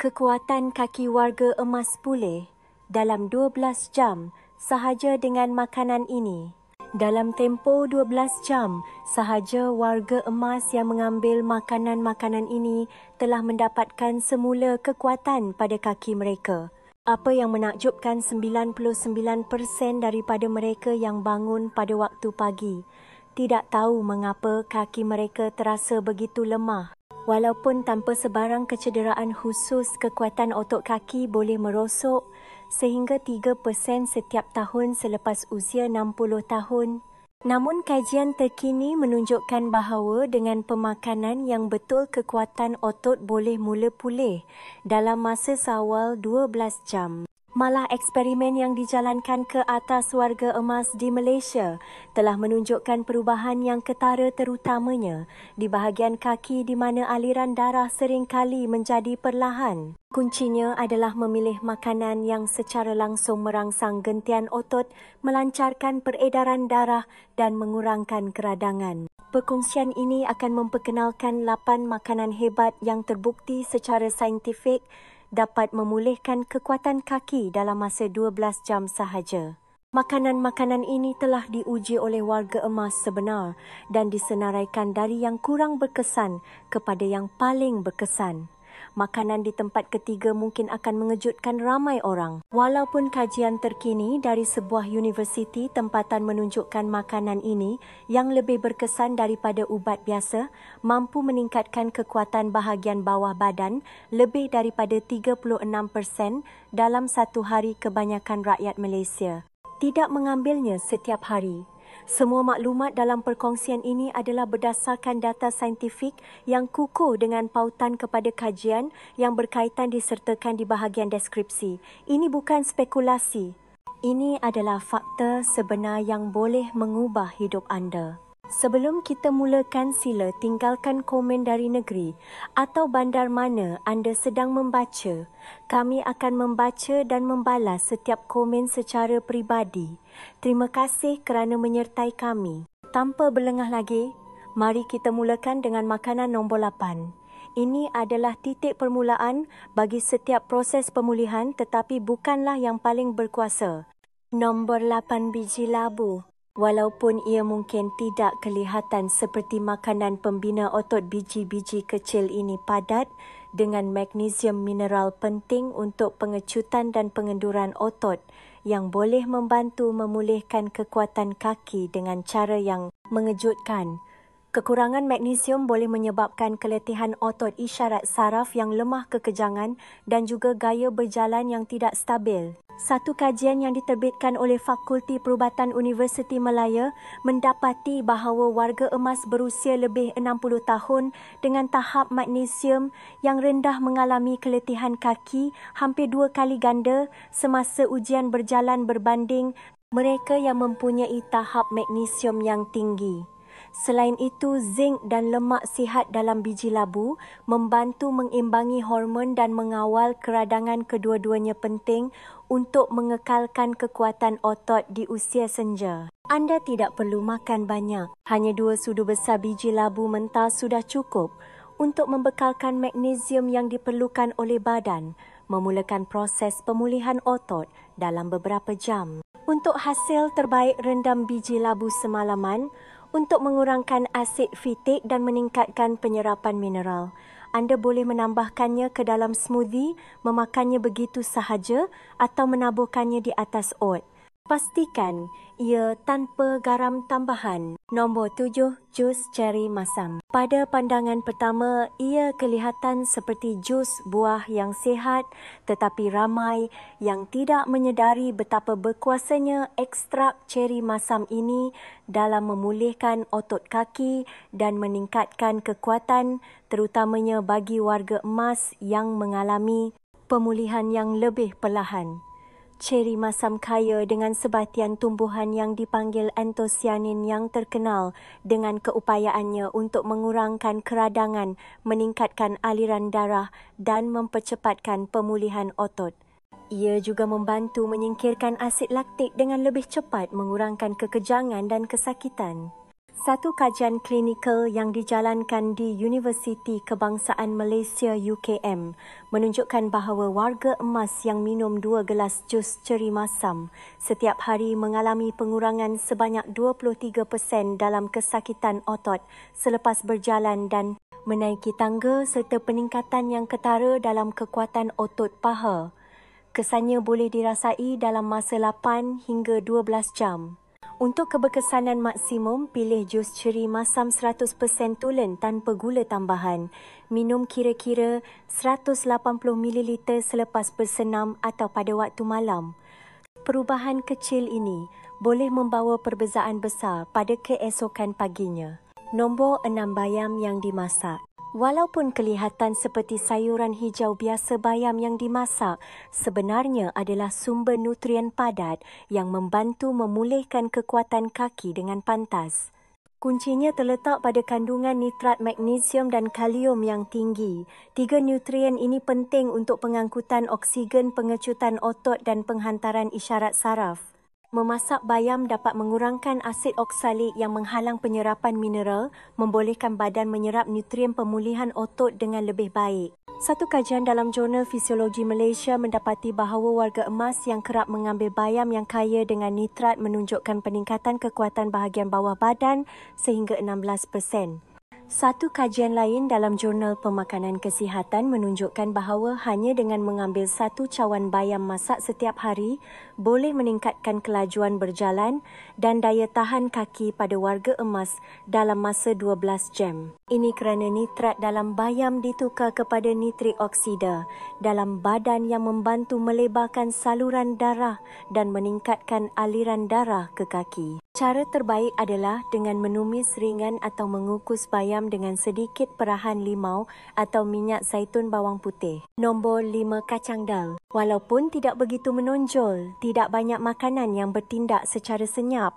Kekuatan kaki warga emas pulih dalam 12 jam sahaja dengan makanan ini. Dalam tempoh 12 jam sahaja warga emas yang mengambil makanan-makanan ini telah mendapatkan semula kekuatan pada kaki mereka. Apa yang menakjubkan, 99% daripada mereka yang bangun pada waktu pagi tidak tahu mengapa kaki mereka terasa begitu lemah. Walaupun tanpa sebarang kecederaan khusus, kekuatan otot kaki boleh merosot sehingga 3% setiap tahun selepas usia 60 tahun. Namun kajian terkini menunjukkan bahawa dengan pemakanan yang betul, kekuatan otot boleh mula pulih dalam masa seawal 12 jam. Malah eksperimen yang dijalankan ke atas warga emas di Malaysia telah menunjukkan perubahan yang ketara, terutamanya di bahagian kaki di mana aliran darah seringkali menjadi perlahan. Kuncinya adalah memilih makanan yang secara langsung merangsang gentian otot, melancarkan peredaran darah dan mengurangkan keradangan. Perkongsian ini akan memperkenalkan 8 makanan hebat yang terbukti secara saintifik dapat memulihkan kekuatan kaki dalam masa 12 jam sahaja. Makanan-makanan ini telah diuji oleh warga emas sebenar dan disenaraikan dari yang kurang berkesan kepada yang paling berkesan. Makanan di tempat ketiga mungkin akan mengejutkan ramai orang. Walaupun kajian terkini dari sebuah universiti tempatan menunjukkan makanan ini yang lebih berkesan daripada ubat biasa mampu meningkatkan kekuatan bahagian bawah badan lebih daripada 36% dalam satu hari, kebanyakan rakyat Malaysia tidak mengambilnya setiap hari. Semua maklumat dalam perkongsian ini adalah berdasarkan data saintifik yang kukuh dengan pautan kepada kajian yang berkaitan disertakan di bahagian deskripsi. Ini bukan spekulasi. Ini adalah fakta sebenar yang boleh mengubah hidup anda. Sebelum kita mulakan, sila tinggalkan komen dari negeri atau bandar mana anda sedang membaca. Kami akan membaca dan membalas setiap komen secara peribadi. Terima kasih kerana menyertai kami. Tanpa berlengah lagi, mari kita mulakan dengan makanan nombor 8. Ini adalah titik permulaan bagi setiap proses pemulihan tetapi bukanlah yang paling berkuasa. Nombor 8, biji labu. Walaupun ia mungkin tidak kelihatan seperti makanan pembina otot, biji-biji kecil ini padat dengan magnesium mineral penting untuk pengecutan dan pengenduran otot yang boleh membantu memulihkan kekuatan kaki dengan cara yang mengejutkan. Kekurangan magnesium boleh menyebabkan keletihan otot, isyarat saraf yang lemah, kekejangan dan juga gaya berjalan yang tidak stabil. Satu kajian yang diterbitkan oleh Fakulti Perubatan Universiti Malaya mendapati bahawa warga emas berusia lebih 60 tahun dengan tahap magnesium yang rendah mengalami keletihan kaki hampir 2 kali ganda semasa ujian berjalan berbanding mereka yang mempunyai tahap magnesium yang tinggi. Selain itu, zinc dan lemak sihat dalam biji labu membantu mengimbangi hormon dan mengawal keradangan. Kedua-duanya penting untuk mengekalkan kekuatan otot di usia senja. Anda tidak perlu makan banyak. Hanya 2 sudu besar biji labu mentah sudah cukup untuk membekalkan magnesium yang diperlukan oleh badan, memulakan proses pemulihan otot dalam beberapa jam. Untuk hasil terbaik, rendam biji labu semalaman untuk mengurangkan asid fitik dan meningkatkan penyerapan mineral. Anda boleh menambahkannya ke dalam smoothie, memakannya begitu sahaja atau menaburkannya di atas oat. Pastikan ia tanpa garam tambahan. Nombor 7, jus ceri masam. Pada pandangan pertama, ia kelihatan seperti jus buah yang sihat, tetapi ramai yang tidak menyedari betapa berkuasanya ekstrak ceri masam ini dalam memulihkan otot kaki dan meningkatkan kekuatan, terutamanya bagi warga emas yang mengalami pemulihan yang lebih perlahan. Ceri masam kaya dengan sebatian tumbuhan yang dipanggil antosianin yang terkenal dengan keupayaannya untuk mengurangkan keradangan, meningkatkan aliran darah dan mempercepatkan pemulihan otot. Ia juga membantu menyingkirkan asid laktik dengan lebih cepat, mengurangkan kekejangan dan kesakitan. Satu kajian klinikal yang dijalankan di Universiti Kebangsaan Malaysia UKM menunjukkan bahawa warga emas yang minum 2 gelas jus ceri masam setiap hari mengalami pengurangan sebanyak 23% dalam kesakitan otot selepas berjalan dan menaiki tangga serta peningkatan yang ketara dalam kekuatan otot paha. Kesannya boleh dirasai dalam masa 8 hingga 12 jam. Untuk keberkesanan maksimum, pilih jus ceri masam 100% tulen tanpa gula tambahan. Minum kira-kira 180ml selepas bersenam atau pada waktu malam. Perubahan kecil ini boleh membawa perbezaan besar pada keesokan paginya. Nombor 6, bayam yang dimasak. Walaupun kelihatan seperti sayuran hijau biasa, bayam yang dimasak sebenarnya adalah sumber nutrien padat yang membantu memulihkan kekuatan kaki dengan pantas. Kuncinya terletak pada kandungan nitrat magnesium dan kalium yang tinggi. 3 nutrien ini penting untuk pengangkutan oksigen, pengecutan otot dan penghantaran isyarat saraf. Memasak bayam dapat mengurangkan asid oksalik yang menghalang penyerapan mineral, membolehkan badan menyerap nutrien pemulihan otot dengan lebih baik. Satu kajian dalam Jurnal Fisiologi Malaysia mendapati bahawa warga emas yang kerap mengambil bayam yang kaya dengan nitrat menunjukkan peningkatan kekuatan bahagian bawah badan sehingga 16%. Satu kajian lain dalam Jurnal Pemakanan Kesihatan menunjukkan bahawa hanya dengan mengambil 1 cawan bayam masak setiap hari boleh meningkatkan kelajuan berjalan dan daya tahan kaki pada warga emas dalam masa 12 jam. Ini kerana nitrat dalam bayam ditukar kepada nitrik oksida dalam badan yang membantu melebarkan saluran darah dan meningkatkan aliran darah ke kaki. Cara terbaik adalah dengan menumis ringan atau mengukus bayam dengan sedikit perahan limau atau minyak zaitun bawang putih. Nombor 5, kacang dal. Walaupun tidak begitu menonjol, tidak banyak makanan yang bertindak secara senyap,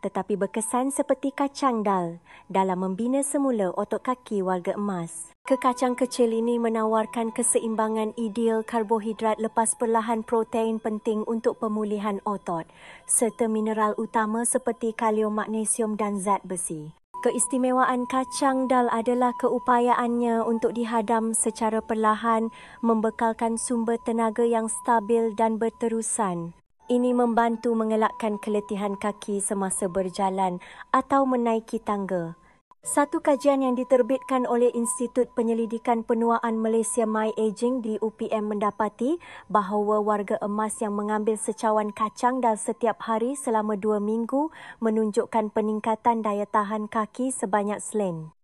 tetapi berkesan seperti kacang dal dalam membina semula otot kaki warga emas. Kekacang kecil ini menawarkan keseimbangan ideal karbohidrat lepas perlahan protein penting untuk pemulihan otot, serta mineral utama seperti kalium, magnesium dan zat besi. Keistimewaan kacang dal adalah keupayaannya untuk dihadam secara perlahan, membekalkan sumber tenaga yang stabil dan berterusan. Ini membantu mengelakkan keletihan kaki semasa berjalan atau menaiki tangga. Satu kajian yang diterbitkan oleh Institut Penyelidikan Penuaan Malaysia MyAgeing di UPM mendapati bahawa warga emas yang mengambil secawan kacang dal setiap hari selama 2 minggu menunjukkan peningkatan daya tahan kaki sebanyak selain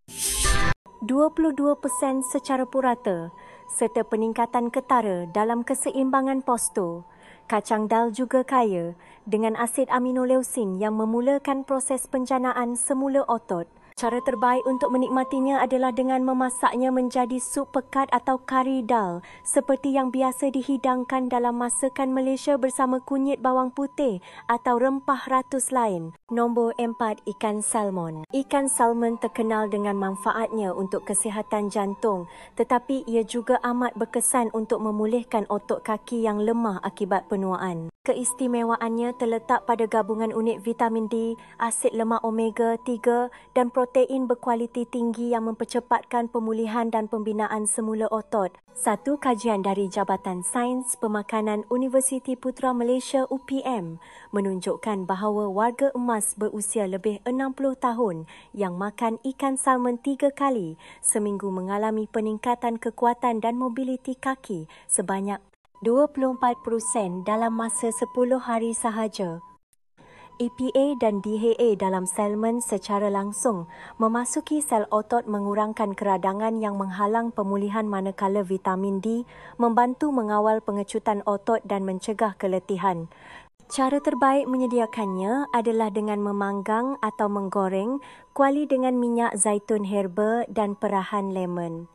22% secara purata serta peningkatan ketara dalam keseimbangan postur. Kacang dal juga kaya dengan asid aminoleusin yang memulakan proses penjanaan semula otot. Cara terbaik untuk menikmatinya adalah dengan memasaknya menjadi sup pekat atau kari dal seperti yang biasa dihidangkan dalam masakan Malaysia bersama kunyit bawang putih atau rempah ratus lain. Nombor 4, ikan salmon. Ikan salmon terkenal dengan manfaatnya untuk kesihatan jantung, tetapi ia juga amat berkesan untuk memulihkan otot kaki yang lemah akibat penuaan. Keistimewaannya terletak pada gabungan unit vitamin D, asid lemak omega 3 dan protein berkualiti tinggi yang mempercepatkan pemulihan dan pembinaan semula otot. Satu kajian dari Jabatan Sains Pemakanan Universiti Putra Malaysia UPM menunjukkan bahawa warga emas berusia lebih 60 tahun yang makan ikan salmon 3 kali seminggu mengalami peningkatan kekuatan dan mobiliti kaki sebanyak 24% dalam masa 10 hari sahaja. EPA dan DHA dalam salmon secara langsung memasuki sel otot mengurangkan keradangan yang menghalang pemulihan manakala vitamin D membantu mengawal pengecutan otot dan mencegah keletihan. Cara terbaik menyediakannya adalah dengan memanggang atau menggoreng kuali dengan minyak zaitun herba dan perahan lemon.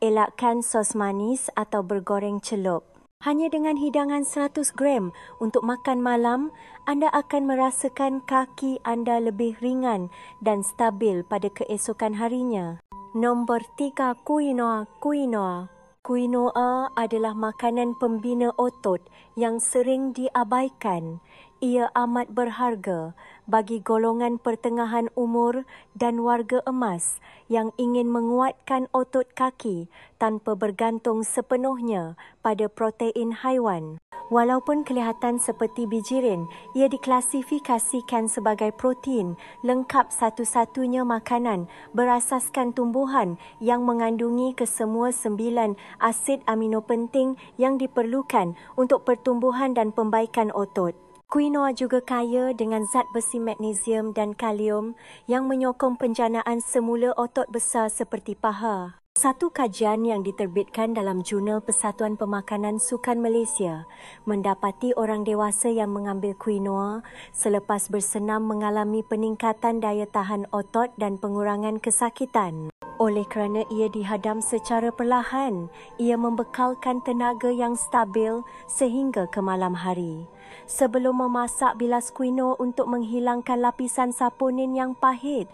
Elakkan sos manis atau bergoreng celup. Hanya dengan hidangan 100 gram untuk makan malam, anda akan merasakan kaki anda lebih ringan dan stabil pada keesokan harinya. Nombor 3, quinoa. Quinoa adalah makanan pembina otot yang sering diabaikan. Ia amat berharga. bagi golongan pertengahan umur dan warga emas yang ingin menguatkan otot kaki tanpa bergantung sepenuhnya pada protein haiwan. Walaupun kelihatan seperti bijirin, ia diklasifikasikan sebagai protein lengkap satu-satunya makanan berasaskan tumbuhan yang mengandungi kesemua 9 asid amino penting yang diperlukan untuk pertumbuhan dan pembaikan otot. Quinoa juga kaya dengan zat besi, magnesium dan kalium yang menyokong penjanaan semula otot besar seperti paha. Satu kajian yang diterbitkan dalam Jurnal Persatuan Pemakanan Sukan Malaysia mendapati orang dewasa yang mengambil quinoa selepas bersenam mengalami peningkatan daya tahan otot dan pengurangan kesakitan. Oleh kerana ia dihadam secara perlahan, ia membekalkan tenaga yang stabil sehingga ke malam hari. Sebelum memasak bilas quinoa untuk menghilangkan lapisan saponin yang pahit,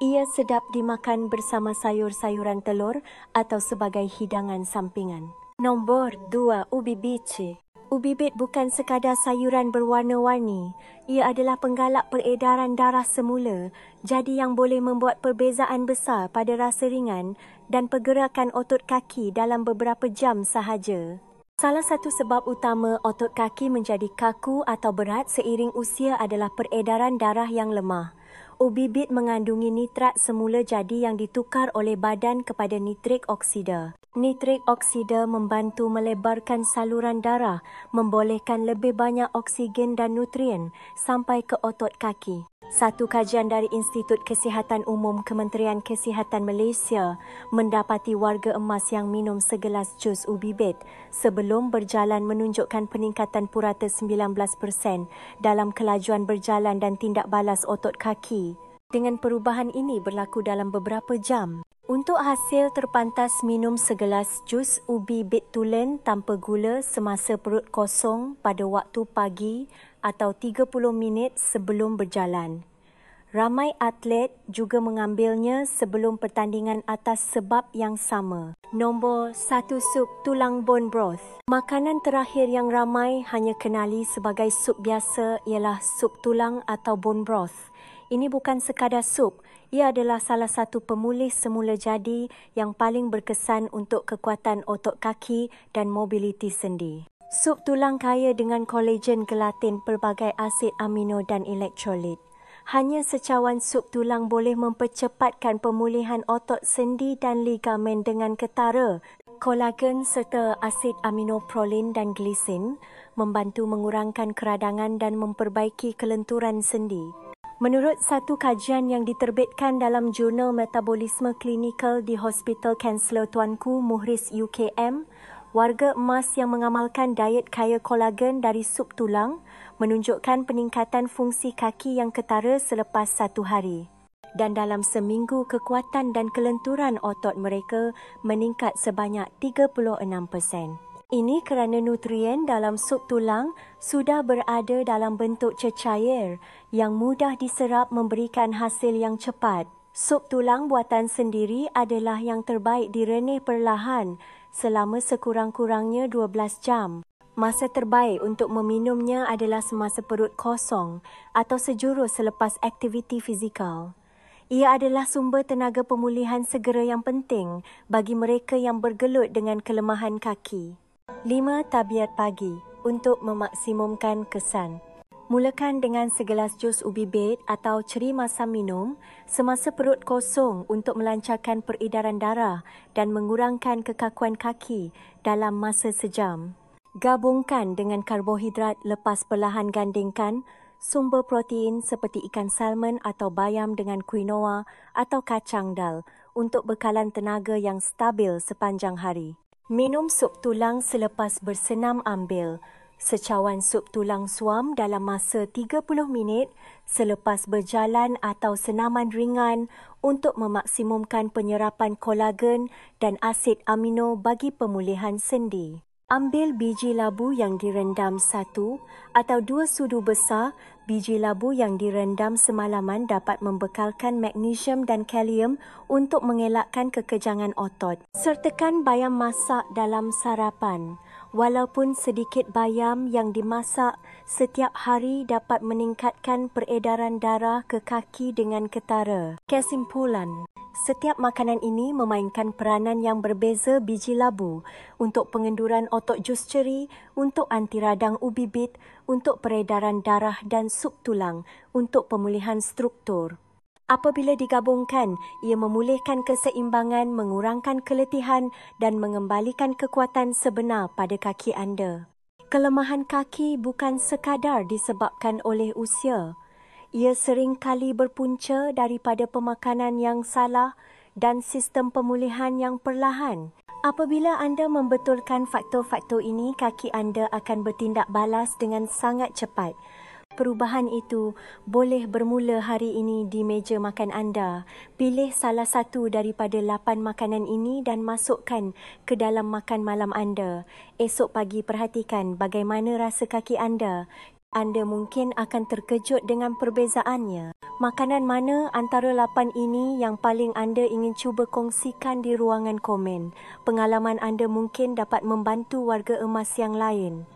ia sedap dimakan bersama sayur-sayuran telur atau sebagai hidangan sampingan. Nombor 2. Ubi bici. Ubi bit bukan sekadar sayuran berwarna-warni. Ia adalah penggalak peredaran darah semula, jadi yang boleh membuat perbezaan besar pada rasa ringan dan pergerakan otot kaki dalam beberapa jam sahaja. Salah satu sebab utama otot kaki menjadi kaku atau berat seiring usia adalah peredaran darah yang lemah. Ubi bit mengandungi nitrat semula jadi yang ditukar oleh badan kepada nitrik oksida. Nitrik oksida membantu melebarkan saluran darah, membolehkan lebih banyak oksigen dan nutrien sampai ke otot kaki. Satu kajian dari Institut Kesihatan Umum Kementerian Kesihatan Malaysia mendapati warga emas yang minum segelas jus ubi bit sebelum berjalan menunjukkan peningkatan purata 19% dalam kelajuan berjalan dan tindak balas otot kaki. Dengan perubahan ini berlaku dalam beberapa jam. Untuk hasil terpantas, minum segelas jus ubi bit tulen tanpa gula semasa perut kosong pada waktu pagi atau 30 minit sebelum berjalan. Ramai atlet juga mengambilnya sebelum pertandingan atas sebab yang sama. Nombor 1. Sup tulang bone broth. Makanan terakhir yang ramai hanya kenali sebagai sup biasa ialah sup tulang atau bone broth. Ini bukan sekadar sup, ia adalah salah satu pemulih semula jadi yang paling berkesan untuk kekuatan otot kaki dan mobiliti sendi. Sup tulang kaya dengan kolagen, gelatin, pelbagai asid amino dan elektrolit. Hanya secawan sup tulang boleh mempercepatkan pemulihan otot sendi dan ligamen dengan ketara. Kolagen serta asid amino prolin dan glisin membantu mengurangkan keradangan dan memperbaiki kelenturan sendi. Menurut satu kajian yang diterbitkan dalam Jurnal Metabolisme Klinikal di Hospital Kansler Tuanku Muhriz UKM, warga emas yang mengamalkan diet kaya kolagen dari sup tulang menunjukkan peningkatan fungsi kaki yang ketara selepas 1 hari. Dan dalam seminggu, kekuatan dan kelenturan otot mereka meningkat sebanyak 36%. Ini kerana nutrien dalam sup tulang sudah berada dalam bentuk cecair yang mudah diserap, memberikan hasil yang cepat. Sup tulang buatan sendiri adalah yang terbaik direnih perlahan selama sekurang-kurangnya 12 jam. Masa terbaik untuk meminumnya adalah semasa perut kosong atau sejurus selepas aktiviti fizikal. Ia adalah sumber tenaga pemulihan segera yang penting bagi mereka yang bergelut dengan kelemahan kaki. 5. Tabiat pagi untuk memaksimumkan kesan. Mulakan dengan segelas jus ubi bit atau ceri masam minum semasa perut kosong untuk melancarkan peredaran darah dan mengurangkan kekakuan kaki dalam masa sejam. Gabungkan dengan karbohidrat lepas perlahan gandingkan sumber protein seperti ikan salmon atau bayam dengan quinoa atau kacang dal untuk bekalan tenaga yang stabil sepanjang hari. Minum sup tulang selepas bersenam. Ambil secawan sup tulang suam dalam masa 30 minit selepas berjalan atau senaman ringan untuk memaksimumkan penyerapan kolagen dan asid amino bagi pemulihan sendi. Ambil biji labu yang direndam 1 atau 2 sudu besar. Biji labu yang direndam semalaman dapat membekalkan magnesium dan kalium untuk mengelakkan kekejangan otot. Sertakan bayam masak dalam sarapan. Walaupun sedikit bayam yang dimasak setiap hari dapat meningkatkan peredaran darah ke kaki dengan ketara. Kesimpulan, setiap makanan ini memainkan peranan yang berbeza biji labu untuk pengenduran otot jus ceri, untuk anti radang ubi bit, untuk peredaran darah dan sup tulang, untuk pemulihan struktur. Apabila digabungkan, ia memulihkan keseimbangan, mengurangkan keletihan dan mengembalikan kekuatan sebenar pada kaki anda. Kelemahan kaki bukan sekadar disebabkan oleh usia. Ia sering kali berpunca daripada pemakanan yang salah dan sistem pemulihan yang perlahan. Apabila anda membetulkan faktor-faktor ini, kaki anda akan bertindak balas dengan sangat cepat. Perubahan itu boleh bermula hari ini di meja makan anda. Pilih salah satu daripada 8 makanan ini dan masukkan ke dalam makan malam anda. Esok pagi perhatikan bagaimana rasa kaki anda. Anda mungkin akan terkejut dengan perbezaannya. Makanan mana antara 8 ini yang paling anda ingin cuba kongsikan di ruangan komen? Pengalaman anda mungkin dapat membantu warga emas yang lain.